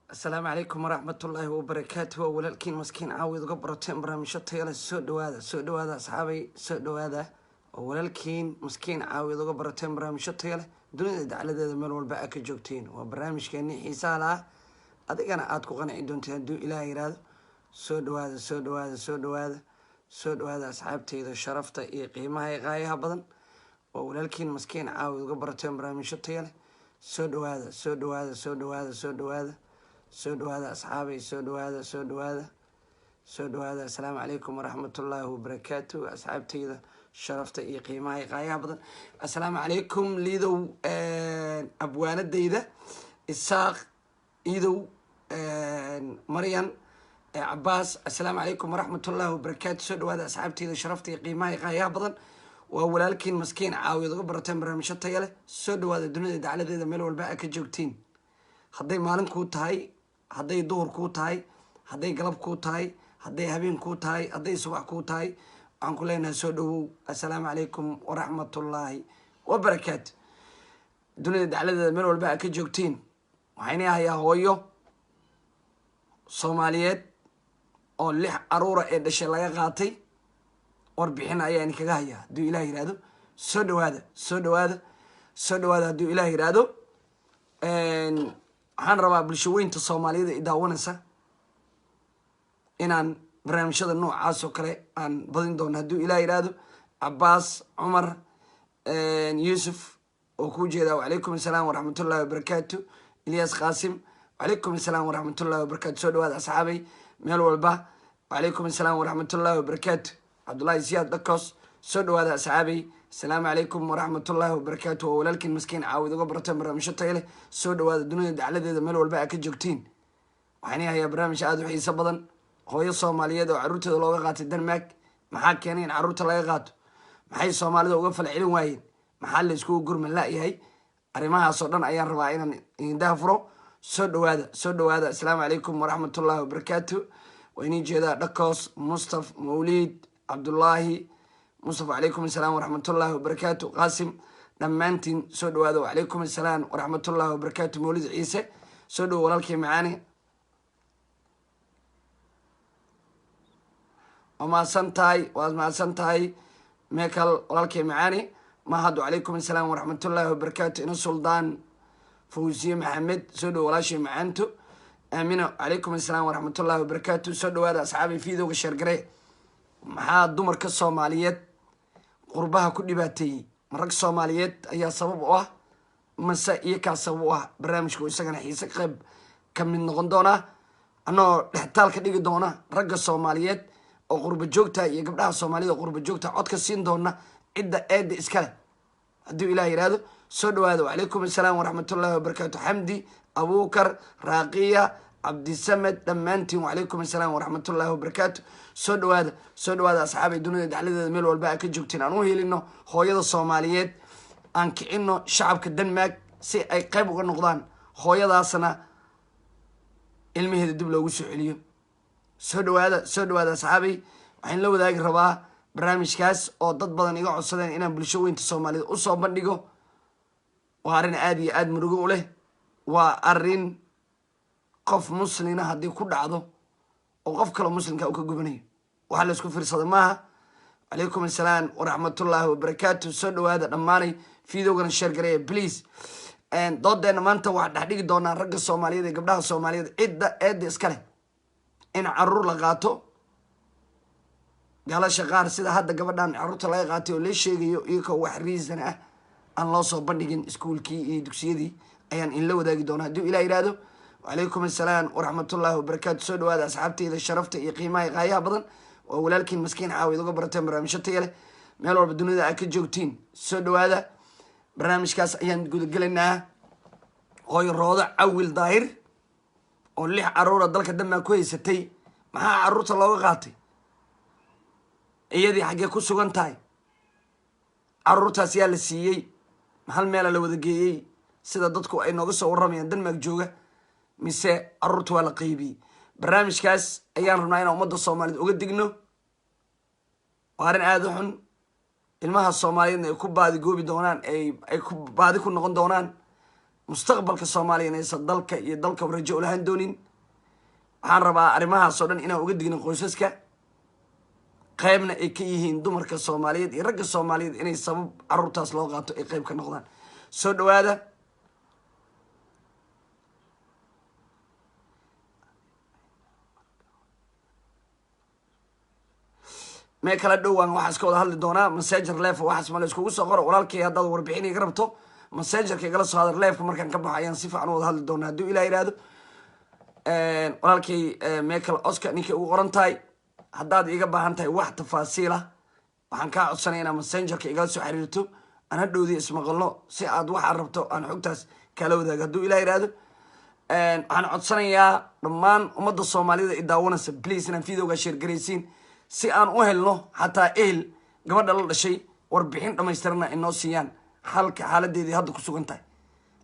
السلام عليكم ورحمة الله وبركاته. ولكن مسكين عاود قبرتين برامج طيلة سود هذا أصحابي سود هذا. ولكن مسكين عاود قبرتين برامج طيلة دون على ذا من والباء كجوتين وبرامج كأني حسالة أديك أنا أتكو قناع دون تهدو إلى إرادة سود هذا أصحابتي إذا شرفت قيمة غاية بدن. ولكن مسكين عاود قبرتين برامج طيلة سود هذا أصحابي سود هذا السلام عليكم ورحمة الله وبركاته. أصحابتي إذا شرفت قيمة غاية بدن. السلام عليكم ليدو أبوان الديدة إساق إيدو مريم عباس. السلام عليكم ورحمة الله وبركاته. سود هذا أصحابتي إذا شرفت قيمة غاية بدن. ولكن مسكين عاود قبرتين برامج طيلة سود هذا الدنيا على ذا ميل والباء كجوتين hadday maalin kuu tahay hadday duhur kuu tahay hadday galab kuu tahay hadday habeen kuu tahay hadday subax kuu tahay waxaan ku leenahay soo dhawow. assalaamu calaykum waraxmatullaahi wabarakaatu. dunida dacladeeda meel walba ka joogtiin waxayna hayaa hooyo Soomaaliyeed oo 6 caruur ee dhashay laga qaatay warbixin ayaan kaga hayaa haduu Ilaahay yiraahdo. soo dhawaada haduu Ilaahay yiraahdo. waxaan rabaa bulshooyinka Soomaaliyeed ee daawanaysa inaan barnaamijyada noocaas oo kale aan badin doono haduu Ilaahay yiraahdo. Abbas Umar Yusuf oo ku jeeda wa alaykum asalaam wa rahmatullahi wa barakatuh. Ilyas Qasim wa alaykum asalaam wa rahmatullahi wa barakatuh. soo dhawaad asxaabay meel walba wa alaykum asalaam wa rahmatullahi wa barakatuh. Abdullahi Siyaad Dakos soo dhawaad asxaabay. السلام عليكم ورحمة الله وبركاته. ولكن مسكين عاود قبرتين برامج طيلة سود هذا الدنيا على ذا مال والباء كجوتين وحنيها يا برامج عاد وحي سبضا هوي الصومالية وعروت لغات الدنمارك محاك كانين عروت لغات محي الصومالية وقف العلم وايد محل سكو قرم لا هي أرماها صدنا أيام رباعين يندافروا سود هذا السلام عليكم ورحمة الله وبركاته. وينيجي هذا دكوس مصطفى موليد عبد الله مصطفى عليكم السلام ورحمة الله وبركاته. قاسم دمانتين سودو هذا وعليكم السلام ورحمة الله وبركاته. مولد عيسى سودو ولالكي معاني وما سنتاي ميكال ولالكي معاني ما هدو عليكم السلام ورحمة الله وبركاته. إنو سلطان فوزي محمد سودو ولاشي معانتو آمين عليكم السلام ورحمة الله وبركاته. سودو هذا أصحابي في ذوق الشرقري maxaa dumarka Soomaaliyeed qurbaha ku dhibaatay marag Soomaaliyeed ayaa sabab u ah mase iyo ka sabab u ah barnaamijku isagana xiisa qayb ka mid noqon doona anoo dhextaal ka dhigi doona ragga Soomaaliyeed oo qurba joogta iyo gabdhaha Soomaaliyeed oo qurba joogta cod ka siin doona cidda eed iskale haduu Ilaahay yiraahdo. soo dhawaado wa alaykum asalaam wa rahmatullahi wa barakatuh. Hamdi Abubakar Raaqiya عبد السمد دمانتين وعليكم السلام ورحمة الله وبركاته. سود هذا أصحابي الدنيا على ذا الميل والباء كجوتين أنا وهي لأنه خويا الصوماليات أنك إنه شعب كدنمارك سي أي قيب ونقضان خويا ذا سنة علمي هذا الدبلة وسع اليوم. سود هذا أصحابي وحين لو ذاك رباه برامج كاس أو ضد بدن يقع الصدين إنا بالشوين الصوماليات أصاب بندقه وهارين آدي آد مرجو له وأرين qof muslina hadii ku dhacdo oo qof kale muslimka uu ka gubanayo waxa la isku fiirsado maaha. alaykum asalaam wa rahmatullahi wa barakatuh. soo dhawaada dhamaanay fiidowgan share gareey please. doodeena maanta waxa dhaxdhigi doonaa ragga Soomaaliyeed ee gabdhaha Soomaaliyeed cidda eed iskale in caruur la qaato galasha qaar sida hadda gabadhan caruurta laga qaatay oo la sheegayo iyagoo wax reason ah aan loo soo bandhigin iskuulkii iyo dugsiyadii ayaan in la wadaagi doonaa haduu Ilaahay yiraahdo. وعليكم السلام ورحمة الله وبركاته. سود هذا أصحابتي إذا شرفت قيمة غاية بدن. ولكن مسكين عاوي ذو برتين برامج طيلة ميلور بدون إذا أكيد جوتين. سود هذا برامج كاس أيام قلنا غير روضع أول ظاهر واللي عرورة ضلك الدم كويس تي مع عروت الله وغاطي إيدي حاجة كوسوغان تاي عروتها سيال السيي محل ميلا لو ذقيي سيدا ضدكو أي نوغسة ورمي دن مكجوغة mise arurtu waa la qeybi barnaamijkaas ayaan rabnaa inaan ummadda Soomaaliyeed uga digno waarin aad u xun ilmaha Soomaaliyeed ay ku baadi goobi doonaan ay ku baadi ku noqon doonaan mustaqbalka Soomaaliya inaysan dalka iyo dalka rajo u lahaan doonin. waxaan rabaa arrimahaas oo dhan inaan uga digno qoysaska qaybna ay ka yihiin dumarka Soomaaliyeed iyo ragga Soomaaliyeed inay sabab carruurtaas loo qaato ay qayb ka noqdaan. soo dhawaada ما كلا دوان waxaas ka wada hadli doonaa messenger live waxaas ma la iskugu soo qoro walaalkay haddaad warbixin iga rabto messengerka igala soo hadal live markaan ka baxo ayaan si fiican u wada hadli doonaa hadduu ilaa yiraahdo walaalkay Michael Oscar ninkii ugu qoran tahay haddaad iga baahan tahay wax tafaasiil ah waxaan kaa codsanayaa inaad messengerka igala soo xiriirto aan hadhowdii ismaqalno si aad waxa rabto aan xogtaas kala wadaago hadduu ilaa yiraahdo waxaan codsanayaa dhammaan ummadda Soomaalida ee daawanaysa please inaan videoga share gareysiin si aan u helno xataa ehel gabadha la dhashay warbixin dhamaystirana inoo siiyaan halka xaaladeedii hadda ku sugan tahay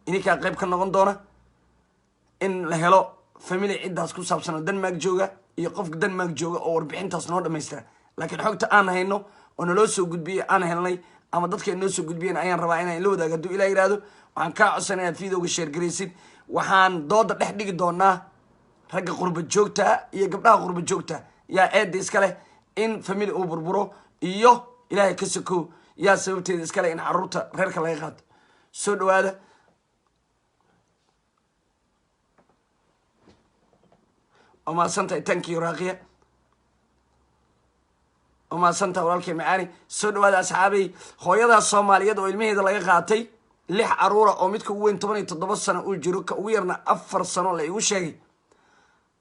ininkaa qayb ka noqon doona in la helo family ciddaas ku saabsan oo Denmark jooga iyo qofka Denmark jooga oo warbixintaas noo dhamaystira laakiin xogta aan hayno oo naloo soo gudbiyay aan helnay ama dadka inoo soo gudbiyeen ayaan rabaa inaan la wadaago hadduu ilaa yiraahdo waxaan kaa codsanayaa videoga share gareysid waxaan dooda dhex dhigi doonaa ragga qurba joogta iyo gabdhaha qurba joogta yaa eedda iska leh in family uu burburo iyo ilaahay ka sokow yaa sababteeda iskale in carruurta reerka laga qaato. soo dhawaada وما سنتا تانكي راقية وما سنتا ولالكي معاني سو dhawaada asxaabay hooyada Soomaaliyeed oo ilmaheeda laga qaatay 6 caruur oo midka ugu weyn 17 sano uu jiro ka ugu yarna 4 sano la igu sheegay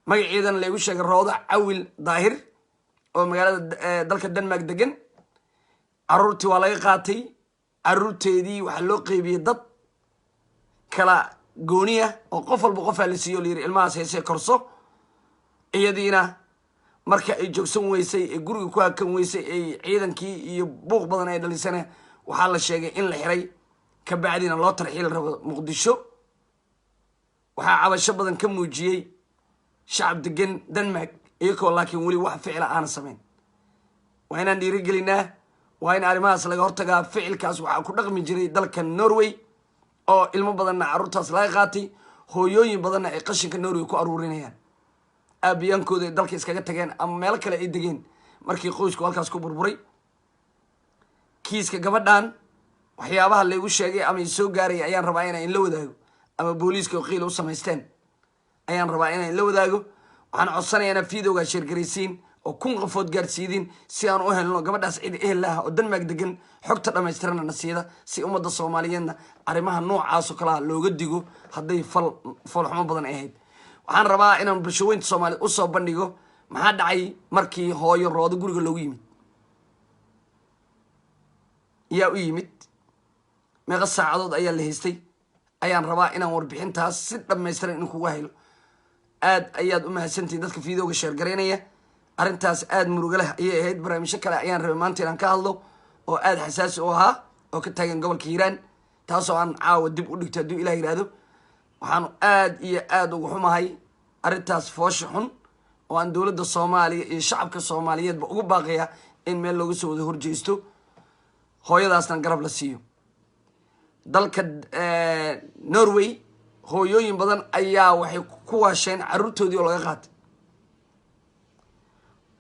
magaceedan la igu sheegay Rooda Cawil Daahir oo magaalada dalka Denmark degan caruurtii waa laga qaatay caruurteedii waxa loo qeybiyay dad kala gooniya oo qof walba qof la siiyo liir ilmahaas heesay korso iyadiina marka ay joogsan weysay ee guriga ku hakan weysay ay ciidankii iyo buuq badan ay dhalisana waxa la sheegay in la xiray ka bacdina loo tarxiil rabo Muqdisho waxa cabasho badan ka muujiyay shacab degan Denmark iyagoo laakiin wali wax ficil aan sameyn waa inaan dhiirigelinaa waa in arrimahaas laga hortagaa ficilkaas waxa ku dhaqmi jiray dalka Norway oo ilmo badanna carruurtaas laga qaatay hooyooyin badanna ay qashinka Norway ku aruurinayaan aabiyaankooda dalka iskaga tageen ama meel kale ay degeen markii qoysku halkaas ku burburay kiiska gabadhan waxyaabaha la igu sheegay ama soo gaaray ayaan rabaa inaan la wadaago ama booliiska oo qiil u sameysteen ayaan rabaa inaan la wadaago waxaan codsanayaa videoga share gareysiin oo kun qofood gaarsiidin si aan u helno gabadhaas cid ehel ah oo Denmark degan xogta dhamaystiran nasiida si ummadda Soomaaliyeedna arrimaha noocaas oo kala looga digo haday fal xumo badan ahayd waxaan rabaa inaan bulshooyinka Soomaaliyeed u soo bandhigo maxaa dhacay markii hooyo Roodo guriga loogu yimid yaa u yimid meeqa saacadood ayaa la haystay ayaan rabaa inaan warbixintaas si dhammaystiran in kugu helo aad ayaad u mahadsantiin dadka videoga share gareynaya arrintaas aad muruga leh ayay ahayd barnaamijyo kale ayaan rabay maanta inaan ka hadlo oo aad xasaasi u ahaa oo ka taagan gobolka Hiiraan taasoo aan caawa dib u dhigto hadduu ilaahay yiraahdo waxaan aad iyo aad ugu xumahay arrintaas foosha xun oo aan dowladda Soomaaliya iyo shacabka Soomaaliyeedba ugu baaqaya in meel looga soo wada horjeesto hooyadaasna garab la siiyo dalka Norway hooyooyin badan ayaa waxay ku waasheen carruurtoodii oo laga qaatay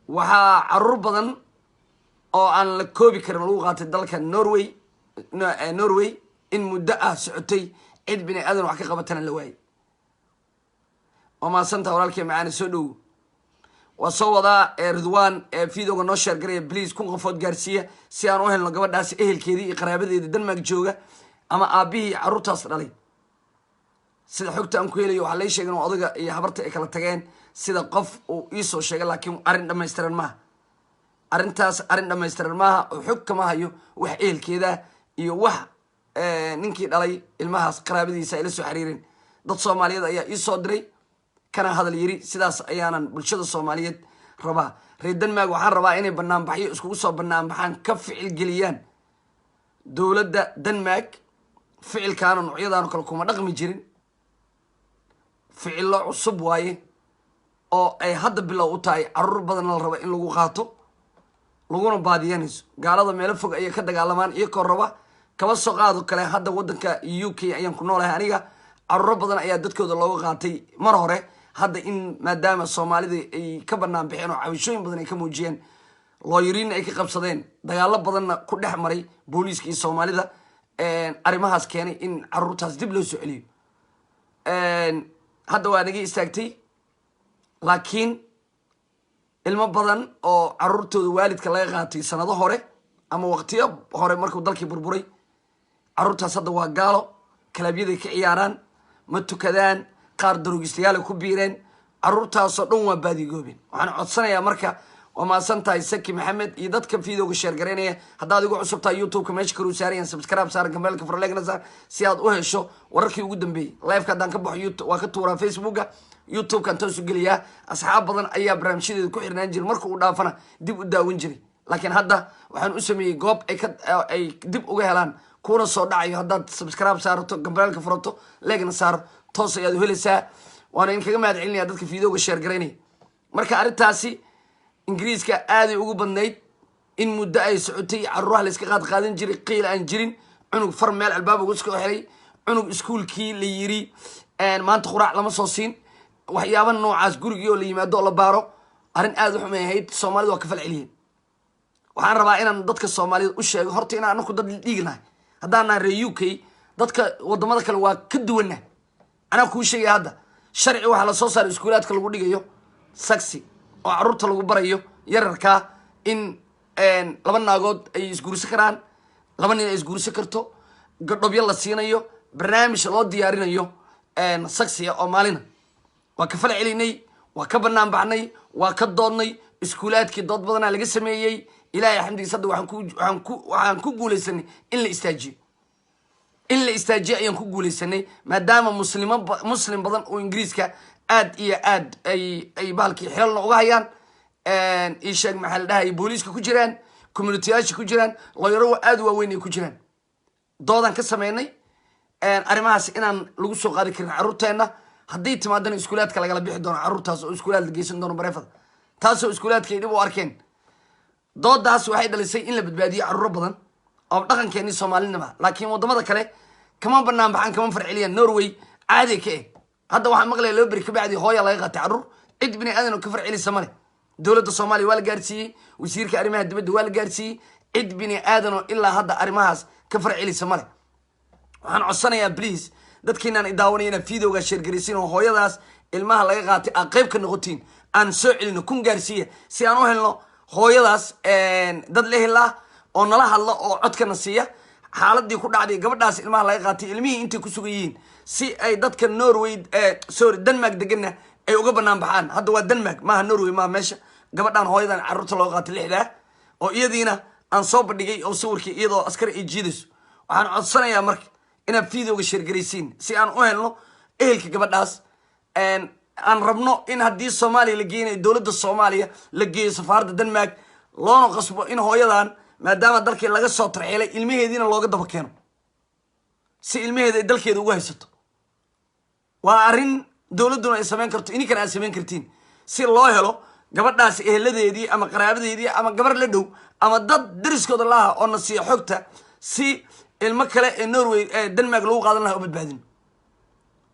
waxaa carruur badan oo aan la koobi karin lagu qaatay dalka Norway in muddo ah socotay cid bini aadan wax ka qabatana la waayay وما سنتا walaalkay macaan soo dhow waa soo wada Ridwan videoga noo share gareey please kun qofood gaarsiiya si aan u helno gabadhaas ehelkeedii iyo qaraabadeedii Denmark jooga ama aabihii carruurtaas dhalay sida xogta aan ku helayo waxa la sheegay in odaga iyo habarta ay kala tageen sida qof uu ii soo sheegay laakiin arrin dhammaystiran ma arrintaas arrin dhammaystiran ma oo xog kama hayo wax ehelkeeda iyo wax ninkii dhalay ilmahaas qaraabadiisa ay la soo xiriireen dad Soomaaliyeed ayaa ii soo diray kana hadal yiri sidaas ayaanan bulshada Soomaaliyeed rabaa reer Denmark waxaan rabaa inay banaanbaxyo iskugu soo banaanbaxaan ka ficil geliyaan dowladda Denmark ficilkaana noocyadaan kale kuma dhaqmi jirin ficilo cusub waaye oo ay hadda bilow u tahay carruur badan la raba in lagu qaato laguna baadiyanayso gaalada meel fog ay ka dagaalamaan iyagoo raba kaba soo qaado kale hadda wadanka UK ayaan ku noolahay aniga carruuro badan ayaa dadkooda looga qaatay mar hore hadda in maadaama soomaalida ay ka banaan bixeen oo cabashooyin badan ay ka muujiyeen looyariinna ay ka qabsadeen dagaalo badanna ku dhex maray booliiska iyo soomaalida arrimahaas keenay in carruurtaas dib loo soo celiyo hadda waa naga istaagtay laakiin ilmo badan oo carruurtooda waalidka laga qaatay sanado hore ama waqtiyo hore markuu dalkii burburay carruurtaas hadda waa gaalo kalaabyadaay ka ciyaaraan ma tukadaan qaar daroogistayaal ku biireen carruurtaasoo dhan waa baadigoobeen waxaan codsanayaa marka waa mahadsan tahay saki maxamed iyo dadka videoga sheer garaynaya haddaad igu cusub tahay youtube-ka meesha karuu saarayan subscribe saar gambeelka farleegna saar si aad u hesho wararkii ugu dambeeyey live-ka haddaan ka baxo waa ka tuuraa facebooka youtube-kan toosu geliyaa asxaab badan ayaa barnaamijyadeeda ku xirnaan jiray marka uu dhaafana dib u daawan jiray laakiin hadda waxaan u sameeyey goob ay dib uga helaan kuna soo dhacayo haddaad subscribe saarato gambeelka furato leegna saaro toos ayaad u helaysaa waana in kaga mahad celinaya dadka videoga sheer garaynaya marka arrintaasi ingiriiska aaday ugu badnayd in muddo ay socotay carruuraha la iska qaadan jiray qiil aan jirin cunug far meel albaab ugu soo xiray cunug iskuulkii la yiri maanta quraac lama soo siin waxyaabo noocaas gurigii oo la yimaado oo la baaro arrin aad u xumay ahayd Soomaalidu waa ka falceliyeen waxaan rabaa inaan dadka Soomaalida u sheego horta inaan anaku dad dhiignahay haddaan reer UK dadka wadamada kale waa ka duwanna ana ku sheegay hadda sharci waxa la soo saaray iskuulaadka lagu dhigayo saxi oo carruurta lagu barayo yararka in laba naagood ay isguursan karaan laba nin ay isguursan karto gabdhoobyo la siinayo barnaamij loo diyaarinayo saxi oo maalina waa ka falcelinay waa ka banaan baxnay waa ka doodnay iskuulaadkii dood badanaa laga sameeyey ilaahay xamdigiisa hadda waxaan ku guulaysanay in la istaajiyo ayaan ku guulaysanay maadaama muslim badan oo ingiriiska aad iyo aad ay bahalkii xilal uga hayaan ii sheeg maxaa la dhahay booliiska ku jiraan community-yaasha ku jiraan looyaro aad u waaweyn ay ku jiraan doodan ka sameynay arrimahaas inaan lagu soo qaadi karin carruurteenna haddii timaadana iskuulaadka lagala bixi doono carruurtaas oo iskuulaad la geysan doono bareefada taasoo iskuulaadka ay dhib u arkeen doodaas waxay dhalisay in la badbaadiyo carruuro badan oo dhaqankeennii soomaalinima laakiin wadamada kale kama banaan baxaan kama farceliyaan norway caadi ka hadda waxaan maqlaya loo beri kabacdi hooya laga qaatay carruur cid bini aadan oo ka farcelisa male dowladda Soomaaliya waa la gaarsiiyey wasiirka arrimaha dibadda waa la gaarsiiyey cid bini aadan oo ilaa hadda arrimahaas ka farcelisa male waxaan codsanayaa please dadkiinaan idaawanayna videoga share garaysiin oo hooyadaas ilmaha laga qaatay aan qayb ka noqotiin aan soo celino kun gaarsiiya si aan u helno hooyadaas dad la helaa oo nala hadlo oo codkana siiya xaaladii ku dhacday gabadhaas ilmaha laga qaatay ilmihii intay ku sugan yihiin si ay dadka Norway Denmark degana ay uga banaan baxaan hadda waa Denmark maaha Norway maaha meesha gabadhan hooyadan carruurta loo qaatay lixda oo iyadiina aan soo bandhigay oo sawirkii iyadoo askar ay jiidayso waxaan codsanayaa marka inaad videoga share garaysiin si aan u helno ehelka gabadhaas aan rabno in haddii Soomaaliya la geenay dowladda Soomaaliya la geeyo safaaradda Denmark loona qasbo in hooyadan maadaama dalkii laga soo tarxeelay ilmaheediina looga daba keeno si ilmaheeda ay dalkeeda ugu haysato waa arrin dowladduna ay samayn karto ininkan aad samayn kartiin si loo helo gabadhaas eheladeedii ama qaraabadeedii ama gabar la dhow ama dad dariskooda laha oo na siiya xogta si ilmo kale ee Norway Denmark lagu qaadan lahaa u badbaadin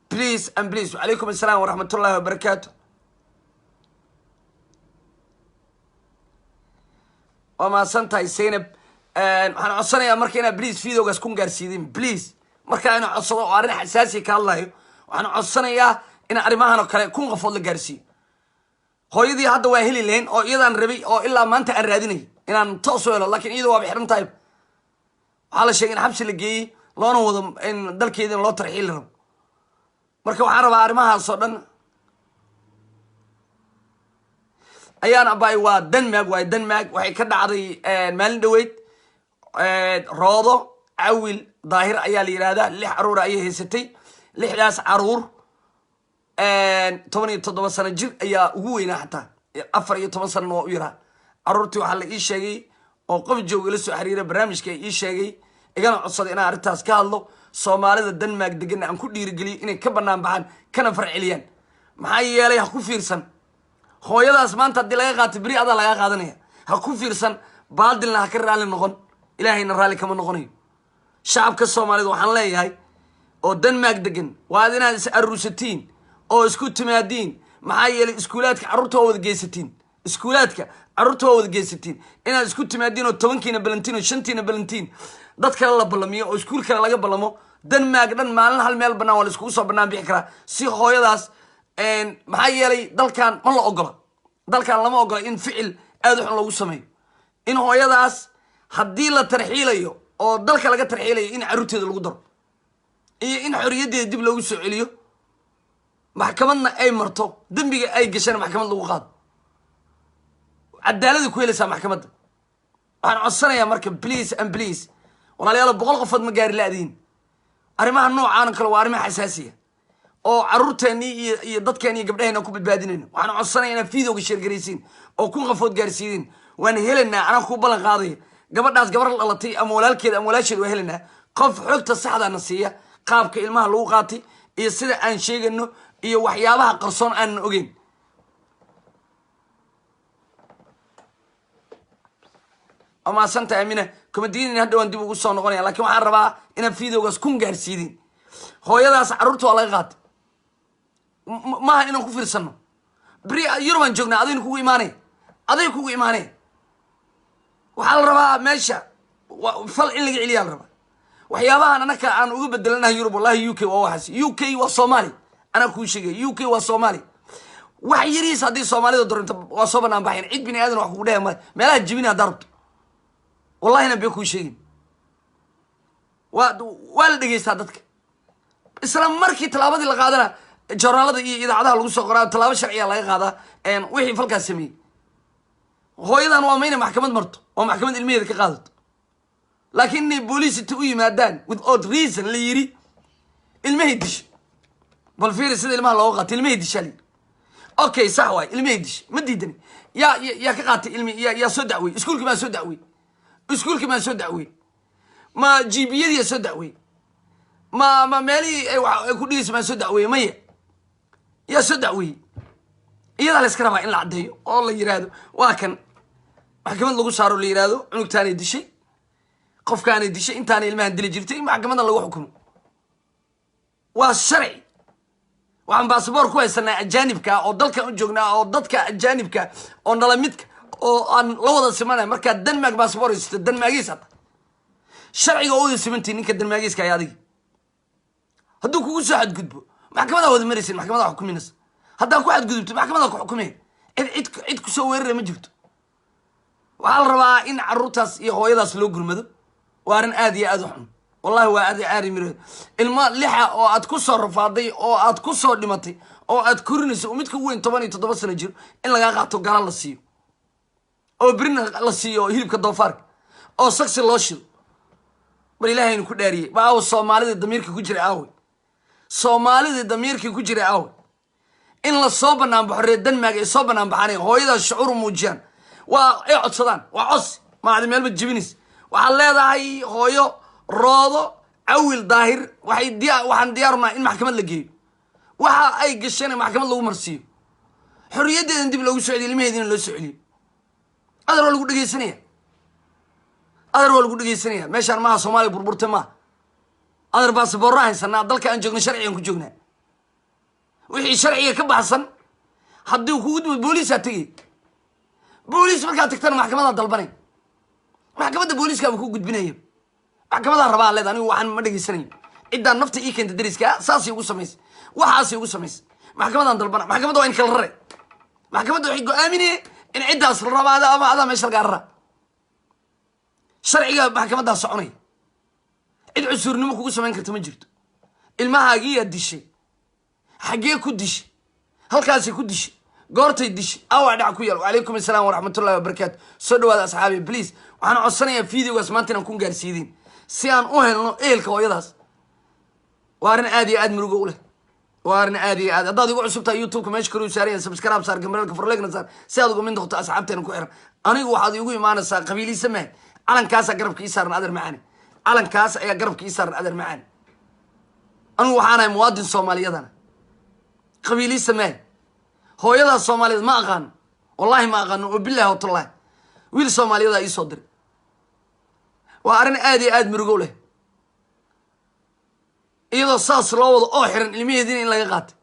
please and please وعليكم السلام ورحمة الله وبركاته وما سنتهي سينب waxaan codsanayaa marka inaad please videogaas kun gaarsiidin please marka inaan codsado oo arrin xasaasi ka hadlayo waxaan codsanayaa in arrimahan oo kale kun qofood la gaarsiiyo hooyadii hadda waa heli lahayn oo iyadaan rabay oo ilaa maanta aan raadinay inaan toos u helo laakiin iyadoo waa xiran tahay waxaa la sheegay in xabsi la geeyey loona wado in dalkeedina loo tarxiili rabo marka waxaan rabaa arrimahaas oo dhan ayaan abay waa Denmark waxay ka dhacday maalin dhaweyd roodo cawil daahir ayaa la yiraahdaa 6 caruur ayay haysatay 6daas caruur 17 sano jir ayaa ugu weynaa xataa 14 sano oo u yaraa caruurtii waxa la ii sheegay oo qof jooga la soo xiriiray barnaamijka ii sheegay igana codsaday inaan arrintaas ka hadlo Soomaalida Denmark degan aan ku dhiirigeliyo inay ka banaan baxaan kana farceliyaan maxaa yeelay ha ku fiirsan hooyadaas maanta hadii laga qaato bari adaa laga qaadanaya ha ku fiirsan baaldilna ha ka raali noqon ilaahayna raali kama noqonayo shacabka Soomaalida waxaan leeyahay oo Denmark degan waa inaad is aruusatiin oo isku timaadiin maxaa yeelay iskuulaadka carruurta wada geysatiin iskuulaadka carruurta wada geysatiin inaad isku timaadiin oo 10kiina balantiin oo 5tiina balantiin dad kale la balamiyo oo iskuul kale laga balamo Denmark dhan maalin hal meel banaan wala isku soo banaan bixi kara si hooyadaas maxaa yeelay dalkan ma la ogola dalkan lama ogola in ficil aad u xun lagu sameeyo in hooyadaas haddii la tarxiilayo oo dalka laga tarxiilayo in carruurteeda lagu daro iyo in xorriyadeeda dib loogu soo celiyo maxkamadna ay marto dambiga ay gashaan maxkamad lagu qaado cadaalada ku helaysaa maxkamadda waxaan codsanayaa marka please and please walaalayaal 100 qofood ma gaari laadiin arrimaha noocaan kale waa arrimaha xasaasiya oo carruurteeni iyo dadkeeni gabdhaheena ku badbaadinayno waxaan codsanayaa inaad videoga share gareysiin oo 1 qofood gaarsiidin waan helanaa anaa ku ballan qaaday gabadhaas gabar dhalatay ama walaalkeed ama walaasheed waa helanaa qof xogta saxda na siiya qaabka ilmaha lagu qaatay iyo sida aan sheegano iyo waxyaabaha qarsoon aan ogeyn ama santa amina komadiin hadda waan dib ugu soo noqonaya laakiin waxaan rabaa inaan videogaas kun gaarsiidin hooyadaas carruurta waa laga qaatay maaha inaan ku fiirsano beri Yurban joognaa adaynu kugu imaanay waxaa la rabaa meesha fal in laga celiyaa la rabaa waxyaabahan anaka aan uga bedelanahay Yurub wallahi UK waa waxaas UK waa Soomaali ana ku sheegay UK waa Soomaali wax yariis hadii Soomaalida doonto waa soo banaan baxeen cid bini aadan wax ku dheeymay meelaha jibina darabto wallahi na bee ku sheegin waa la dhageystaa dadka isla markii talaabadii la qaadana joornaalada iyo idaacadaha lagu soo qoraa talaabo sharciya laga qaadaa wixii falkaas sameeyay hooyadan waa mayna maxkamad marto oo maxkamad ilmiheeda ka qaadato laakiin booliis inta u yimaadaan without reason la yiri ilmaha dish bal fiir sida ilmaha loo qaatay ilmaha dishali okay sax waay ilmaha dish ma diidani ya ka qaatay ilmi ya soo dacway iskuulka ma soo dacway ma GByada soo dacway ma meeli ay ku dhiis ma soo dacway maya ya soo dacway iyada la iska rabaa in la cadeeyo oo la yiraahdo waa kan maxkamad lagu saaro la yiraahdo cunugtaanay dishay qofkaanay dishay intaana ilmahan dili jirtay maxkamadda lagu xukumo waa sharci waxaan baasaboor ku haysanaa ajaanibka oo dalka u joognaa oo dadka ajaanibka oo nalamidka oo aan la wada simanay marka Denmark baasaboor haysto Denmarkiisa sharciga oo simantii ninka Denmarkiiska ay adiga hadduu kugu soo xadgudbo maxkamadda wada maraysin maxkamadda xukuminaysa haddaan ku xadgudubto maxkamadda ku xukumeen cid ku soo weerarey ma jirto waxaa la rabaa in carruurtaas iyo hooyadaas loo gurmado waa arrin aad iyo aad u xun wallahi waa aad caari miro ilma lixa oo aad ku soo rafaaday oo aad ku soo dhimatay oo aad korinayso midka weyn 17 sano jiro in laga qaato garan la siiyo oo birna la siiyo hilibka doofaarka oo saksi loo shido bal ilaahayna ku dhaariyay baa Soomaalida damiirka ku jira aawe Soomaalida damiirka ku jira aawe in la soo banaan baxo Denmark ay soo banaan baxanay hooyada shucuur muujiyaan waa ay codsadaan waa cos ma aad meel ma jibinis waxa leedahay hooyo roodo awil daahir waxaan diyaarnaa in maxkamad la geeyo waxa ay gasheen maxkamad lagu marsiyo xorriyadeedan dib loogu soo celiyo ilmaheedina loo soo celiyo adar waa lagu dhageysanaya meeshaan maaha Soomaaliya burburta ma adar baasaboor haysanaa dalka aan joogno sharciyan ku joognaa wixii sharciga ka baxsan haddii uu kugu dib booliis tagay booliis markaa tagtana maxkamadda dalbanay maxkamadda booliiska ku gudbinaya maxkamadda rabaa leedahay anigu waxaan ma dhageysanayn cidda nafta ii keenta dariska saasi ugu sameys waxaasi ugu sameys maxkamaddan dalbana maxkamadda waa in kala rare maxkamadda waxay go'aaminayeen in ciddaas la rabaada ama adaa meesha laga rara sharciga maxkamadda soconay cid cusurnimo kugu samayn karta ma jirto ilmahaagiiyaa dishay xagee ku dishay halkaasay ku dishay goortay dishay awaa dhac ku yaal wacalaykum assalaam waraxmatullahi wabarakaatu soo dhawaada asxaabi please waxaan codsanayaa videogaas maanta inaan ku gaarsiidin si aan u helno ehelka hooyadaas waa arrin aad iyo aad murugo u leh waa arrin aad iyo aad haddaad igu cusub tahay youtube-ka meesha kale u saaraya subscribe saar gambarelka farleegna saar si aad uga mid noqoto asxaabteena ku xiran anigu waxaad igu imaanaysaa qabiiliisa mahay calankaasaa garabka ii saaran adeer macaani calankaas ayaa garabka ii saaran adeer macaani anigu waxaanahay muwaadin soomaaliyadana qabiiliisa mahay hooyadaas Soomaaliyeed ma aqaan wallahi ma aqaan oo billahi watallahi wiil Soomaaliyada ii soo diray waa arrin aad iyo aad murugo leh iyadoo saas loo wado oo xiran ilmaheediina in laga qaatay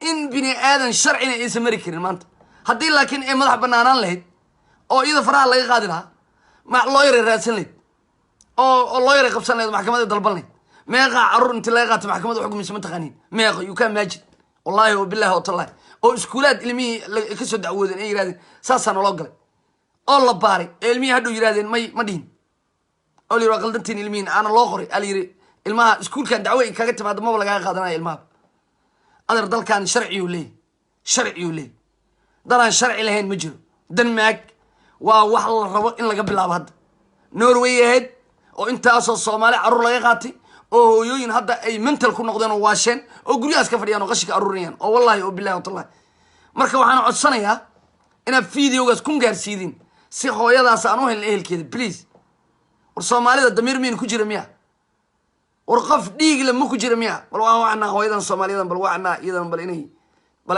in bini aadan sharcina aysan mari karin maanta haddii laakiin ay madax banaanaan lahayd oo iyada faraha laga qaadi lahaa ma loo yaray raadsan lahayd oo loo yaray qabsan lahayd maxkamadda dalban lahayd meeqa carruur intii laga qaatay maxkamadda xukumaysa ma taqaaniin meeqa you can imagine wallahi wabillahi watallahi oo iskuulaad ilmihii kasoo dacwoodeen ay yidhahdeen saasaa naloo galay oo la baaray ee ilmihii hadhow yidhahdeen ma dhihin oo la yidhi waa qaldantiin ilmihiin aana loo qoray ala yidhi ilmaha iskuulkan dacwo ay kaga timaado maba lagaga qaadanaya ilmaha adar dalkan sharciyuu leey dalaan sharci lahayn ma jiro denmark waa wax la rabo in laga bilaabo hadda norway ahayd oo intaasoo soomaali carruur laga qaatay oo hooyooyin hadda ay mental ku noqdeen oo waasheen oo guryahaas ka fadhiyaan oo qashinka aruurinayaan oo wallahi oo billahi watallahi marka waxaan codsanayaa inaad videogaas kun gaarsiidin si hooyadaas aan u helin ehelkeeda please war soomaalida damiir miin ku jira miya war qof dhiig le ma ku jira miya bal waa wacnaa hooyadan soomaaliyadan bal wacnaa iyadan bal inay bal